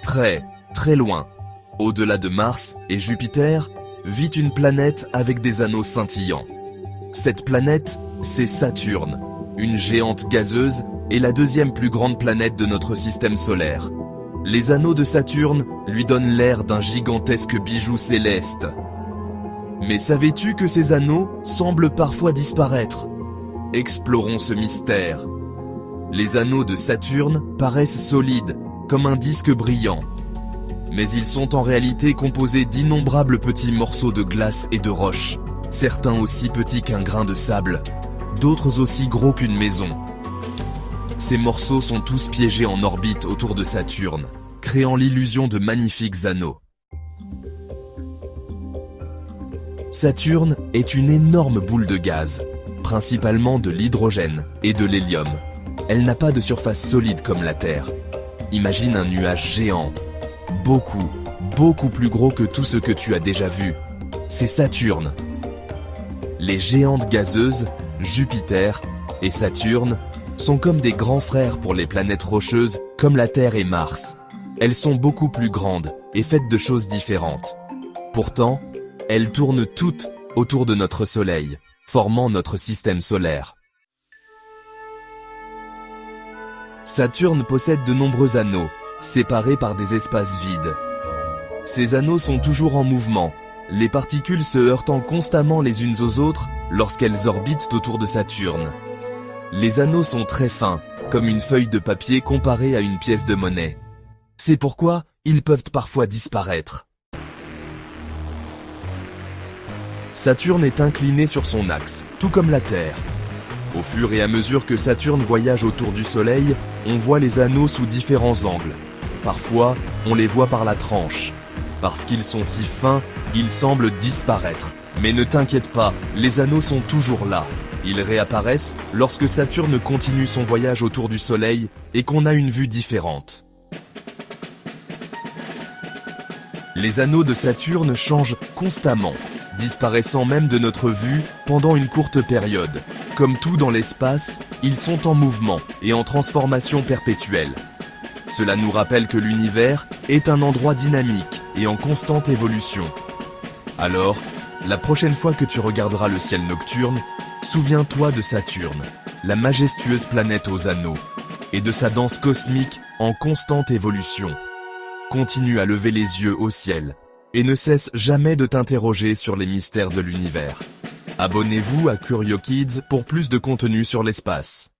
Très, très loin, au-delà de Mars et Jupiter, vit une planète avec des anneaux scintillants. Cette planète, c'est Saturne, une géante gazeuse et la deuxième plus grande planète de notre système solaire. Les anneaux de Saturne lui donnent l'air d'un gigantesque bijou céleste. Mais savais-tu que ces anneaux semblent parfois disparaître? Explorons ce mystère. Les anneaux de Saturne paraissent solides, comme un disque brillant. Mais ils sont en réalité composés d'innombrables petits morceaux de glace et de roche, certains aussi petits qu'un grain de sable, d'autres aussi gros qu'une maison. Ces morceaux sont tous piégés en orbite autour de Saturne, créant l'illusion de magnifiques anneaux. Saturne est une énorme boule de gaz, principalement de l'hydrogène et de l'hélium. Elle n'a pas de surface solide comme la Terre. Imagine un nuage géant, beaucoup plus gros que tout ce que tu as déjà vu. C'est Saturne. Les géantes gazeuses, Jupiter et Saturne, sont comme des grands frères pour les planètes rocheuses comme la Terre et Mars. Elles sont beaucoup plus grandes et faites de choses différentes. Pourtant, elles tournent toutes autour de notre Soleil, formant notre système solaire. Saturne possède de nombreux anneaux, séparés par des espaces vides. Ces anneaux sont toujours en mouvement, les particules se heurtant constamment les unes aux autres lorsqu'elles orbitent autour de Saturne. Les anneaux sont très fins, comme une feuille de papier comparée à une pièce de monnaie. C'est pourquoi ils peuvent parfois disparaître. Saturne est incliné sur son axe, tout comme la Terre. Au fur et à mesure que Saturne voyage autour du Soleil, on voit les anneaux sous différents angles. Parfois, on les voit par la tranche. Parce qu'ils sont si fins, ils semblent disparaître. Mais ne t'inquiète pas, les anneaux sont toujours là. Ils réapparaissent lorsque Saturne continue son voyage autour du Soleil et qu'on a une vue différente. Les anneaux de Saturne changent constamment, disparaissant même de notre vue pendant une courte période. Comme tout dans l'espace, ils sont en mouvement et en transformation perpétuelle. Cela nous rappelle que l'univers est un endroit dynamique et en constante évolution. Alors, la prochaine fois que tu regarderas le ciel nocturne, souviens-toi de Saturne, la majestueuse planète aux anneaux, et de sa danse cosmique en constante évolution. Continue à lever les yeux au ciel, et ne cesse jamais de t'interroger sur les mystères de l'univers. Abonnez-vous à Curio Kids pour plus de contenu sur l'espace.